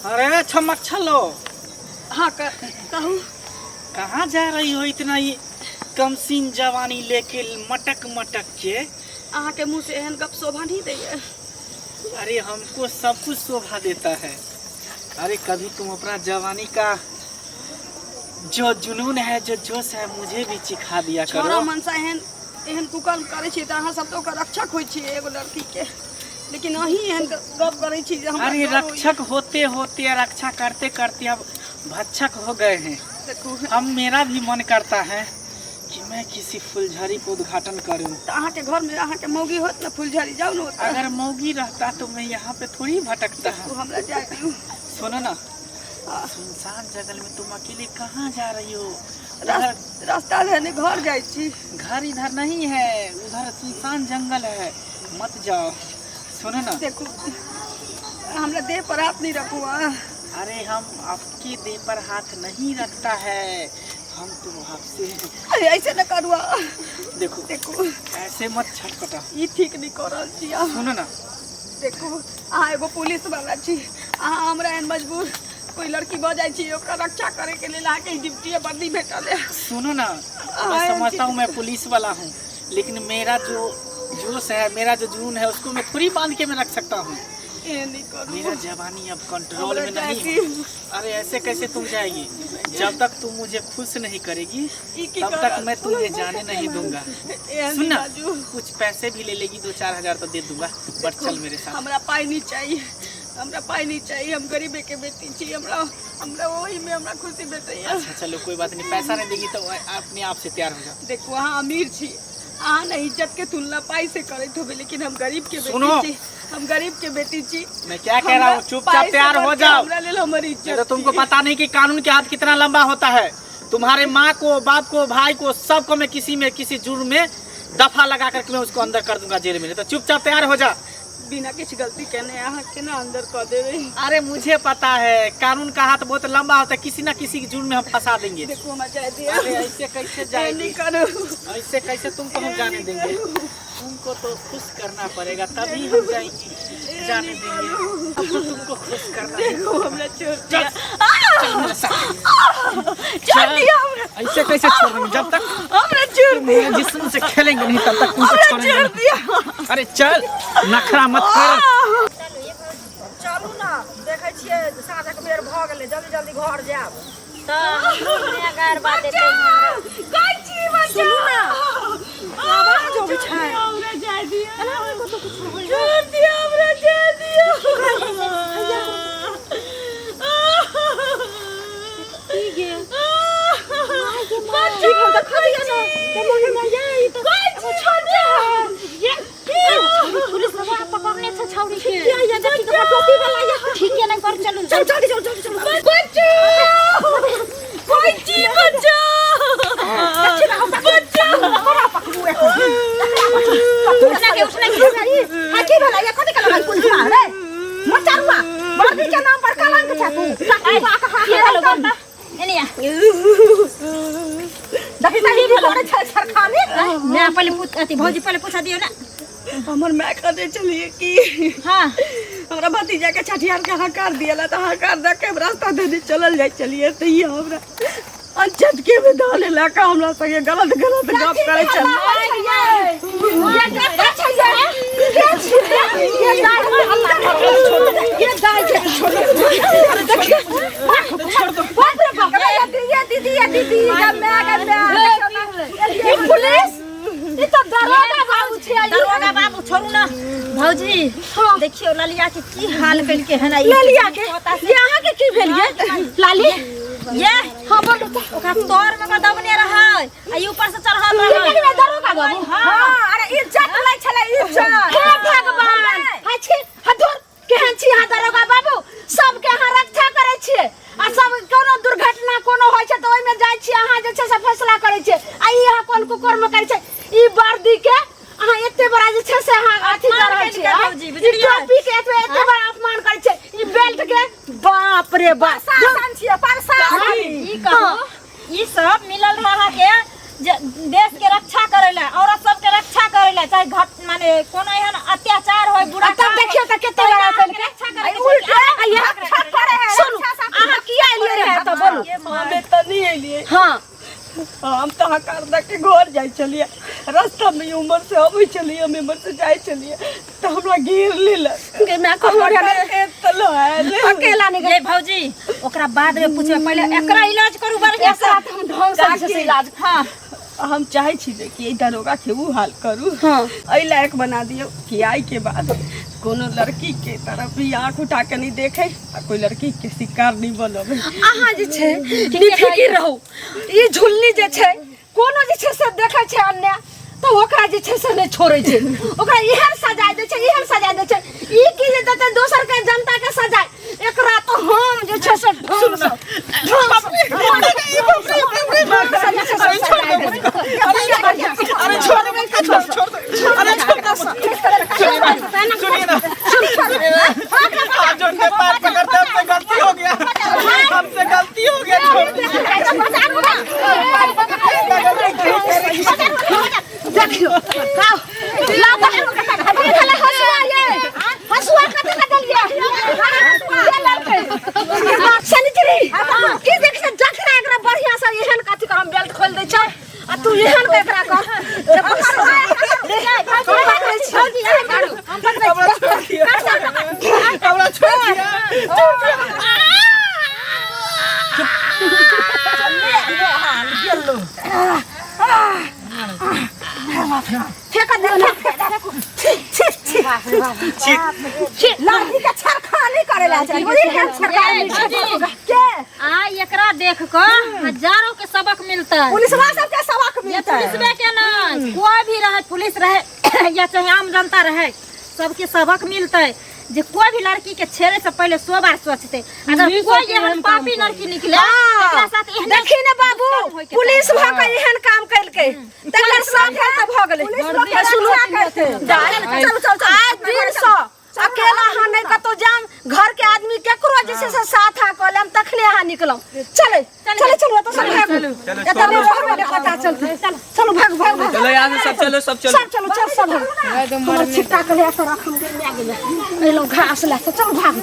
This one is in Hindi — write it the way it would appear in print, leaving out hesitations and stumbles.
अरे छमक छलो। हाँ कहूँ। कहाँ जा रही हो इतना ये कमसीन जवानी लेके मटक मटक के? अहाँ के मुँह से एहन गप शोभा नहीं दैये। अरे हमको सब कुछ शोभा देता है। अरे कभी तुम अपना जवानी का जो जुनून है, जो जोश है, मुझे भी चिखा दिया करो। छोरा मनसा एहन कुकर्म करे छी त अहाँ सब तो रक्षक होई छी एगो लड़की के, लेकिन अही एहन गप करे छी जे हमरा। अरे रक्षक होते होते रक्षा करते करते अब भक्षक हो गए हैं। अब मेरा भी मन करता है कि मैं किसी फुलझड़ी को उद्घाटन करूं। तो अहाँ के घर में अहाँ के मौगी होत ना फुलझड़ी जाओ ना। अगर मौगी रहता तो मैं यहाँ पे थोड़ी भटकता है। तो हमरा जाए दियो। सुनो ना, सुनसान जंगल में तुम अकेले कहाँ जा रही हो? रास्ता है घर जाए छी। घर इधर नहीं है, उधर सुनसान जंगल है, मत जाओ। सुनो ना, देखो हमरा देह पर हाथ नहीं रखो। अरे हम आपके देह पर हाथ नहीं रखता है, हम तो आपसे। अरे ऐसे न करुआ। देखो देखो ऐसे मत छटपटा, ये ठीक नहीं कर रहल छी। सुनो ना, देखो अहाँ एगो पुलिस वाला छी, अहाँ हमरा एहन मजबूर कोई लड़की ब जाए छी ओकर रक्षा करे के लिए आके ड्यूटी वर्दी भेटल है। सुनो ना, मैं समझता हूँ मैं पुलिस वाला हूँ, लेकिन मेरा जो जोश है, मेरा जो जुनून है, उसको मैं थोड़ी बांध के मैं रख सकता हूँ। मेरा जवानी अब कंट्रोल में नहीं है। अरे ऐसे कैसे तुम जाएगी? जब तक तुम मुझे खुश नहीं करेगी तब तक मैं तुम्हें जाने नहीं दूंगा। सुनना, कुछ पैसे भी ले लेगी, 2-4 हजार तो दे दूंगा, बट चल मेरे साथ। हमरा पाई नहीं चाहिए, हमरा पाई नहीं चाहिए, हम गरीबे के बेटी छी, हमरा वही में हमरा खुशी भेटे। अच्छा चलो कोई बात नहीं, पैसा नहीं देगी तो अपने आप से तैयार हो जाओ। देखो अहाँ अमीर छी, अहाँ न इज्जत के तुलना पाई से करत होबे, लेकिन हम गरीब के बेटी छी, हम गरीब के बेटी छी। मैं क्या कह रहा हूँ, चुपचाप तैयार हो जाओ। हमरा ले लो हमारी इज्जत। तो तुमको पता नहीं कि कानून के हाथ कितना लंबा होता है। तुम्हारे माँ को, बाप को, भाई को, सबको मैं किसी जुर्म में दफा लगा करके मैं उसको अंदर कर दूंगा जेल में। तो चुपचाप तैयार हो जा। बिना किसी गलती कहने यहाँ के ना अंदर कर देवे। अरे मुझे पता है, कानून का हाथ बहुत लंबा होता है, किसी ना किसी के जुर्म में हम फंसा देंगे। देखो मैं जाए दिया। अरे ऐसे कैसे जाएगी? ऐसे कैसे तुमको हम जाने देंगे? तुमको तो खुश करना पड़ेगा, तभी हम जाएंगे, जाने देंगे। अब तो तुमको खुश करना है। हमरा छोड़ दिया। चल मेरे साथ। ऐसे कैसे छोड़ेंगे? जब तक हमरा छोड़ दिया, जिस्म से खेलेंगे नहीं तब तक तुमको छोड़ेंगे नहीं। अरे चल, नखरा मत कर। चलू ना, देखे छियै साँझक बेर भ गेलै, जल्दी जल्दी घर जाब। त हमने गार बात देते हमरा काची बचा ना आवाज हो छै। हमरा जा दिया, हमरा को तो कुछ हो गया। छोड़ दिया, हमरा जा दिया। ठीक है काची को तो खड़ी है ना, तो मुझे ना जाई तो काची छोड़ दे। ये पुलिस वाला पकड़ने से छाउरी के या देखी तो टोपी वाला या ठीक है नहीं पर चलो चल जल्दी चलो बच्चो कोई बच्चो बच्चो बड़ा पकड़ू है उठना के हाथी वाला या कथि का लगा पुलिस मार रे मचारुआ वर्दी के नाम पर कलंक था तू काकी का हाथ लगा एनिया देखी सही भी करे छ सरखाने। मैं पहले अति भौजी पहले पूछा दियो ना, हमर मैं कहते चलिए कि हां हमरा भतीजा के छठियार के हकार दियला त हकार दे के रास्ता दे चलल जाय चलिए। त ये हमरा अज्जत के में डाले ला का हमरा संगे गलत गप करे चल। ये क्या चाहिए? ये दाल छोड़ दो बाप रे बाप। ये दीदी जब मैं ये पुलिस ये तो दरोगा बाबू छे। दरोगा बाबू छोड़ू ना भौजी, देखियो ललिया के की हाल भेल के है ना। ललिया के यहाँ के की भेल ये लाली ये हां बोल ओका तोर में दम ने रहा आ ऊपर से चढ़ल रहा ये दरोगा बाबू। हां अरे इज्जत लै छले इज्जत। हे भगवान अछि हदुर केहन छी हां दरोगा बाबू, सब के हां रक्षा करे छी आ सब कोनो दुर्घटना कोनो होय छै त ओय में जाय छी, अहाँ जे छै से फैसला करे छी। आ ई यहाँ कोन कुकर्म करे छै? ई वर्दी के अहाँ एते बड़ा जे छै से अहाँ अथि कर रहल छी, ई टोपी के एते बड़ा अपमान करे छै, ई बेल्ट के बाप रे बाप शासन छियै प्रशासन। ई कहो ई सब मिलल रहा के देश के रक्षा करेला, औरत सब के रक्षा करेला, चाहे घट माने कोनो एहन अत्याचार होय बुरा तब देखियो त केते लड़ा कल के उल्टा ये सुन आहा किया एलिए रहे त बोलू हमें त नहीं एलिए। हां हम तो हकार के घर जाय चलिए, रास्ता में उमर से अबै चलिए, हम उमर से जाय चलिए तो हमरा गिर लेला के मैं कहूं के तलो है अकेला नहीं ये भौजी ओकरा बाद में पूछे पहले एकरा इलाज करू बढ़िया से हम ढंग से इलाज हां हम चाहे छी जे कि दरोगा के वो हाल करू। हां ऐ लायक बना दियो कि आई के बाद कोनो लड़की के तरफ भी आंख उठा के नहीं देखे आ कोई लड़की के शिकार नहीं बनबे। आहा जे छे निफिकिर रहू ई झुल्ली जे छे कोनो जे छे से देखे छे अन्य तो ओकरा जे छे से नहीं छोड़े छे, ओकरा इहर सजा दे छे, इहर सजा दे छे। ई की जे देते दोसर के जनता के सजा, एकरा तो हम जे छे से ढंग से अरे छोड़ दे, अरे छोड़ दे, सुनिए ना, हाथ जोड़ के पैर पकड़ते हमसे गलती हो गया, हमसे गलती हो गया, छोड़ दीजिए। देखियो का लापा खाले हसुआ ये हसुआ कते दलिया ये लड़के सनिचरी की देख से जखरा एकरा बढ़िया से एहन काथी कर हम बेल्ट खोल दे छ आ तू एहन के एकरा कर हमरा छोड़ दिया, फेंक दे लड़की का छरखा नहीं करेला चाहिए छरखा के आ एकरा देख क हजारों के सबक मिलता है। पुलिसवा सब के सबक ये मिलता है। पुलिस में के ना कोई भी रहे, पुलिस रहे या चाहे आम जनता रहे, सबके सबक मिलता है जे कोई भी लड़की के छेड़े से पहले 100 बार सोचते। अगर कोई एहन पापी लड़की निकले एकरा साथ एहन देखी ना बाबू पुलिस भ के एहन काम कैल के तकर सब है त भ गेलै सुनो चल चल आज 150 अकेला हां नहीं कतो जाम घर के आदमी केकरो जे से साथ आ कलम तखने हां निकलम चले चले चलो तो सब भाग एता रहबे ने पता चलते चलो भाग भाग चलो यहाँ से सब चलो, सब चलो, सब चलो चल सब हमर छिट्टा के ले रख हम ले गेले ए लो घास ला चल भाग।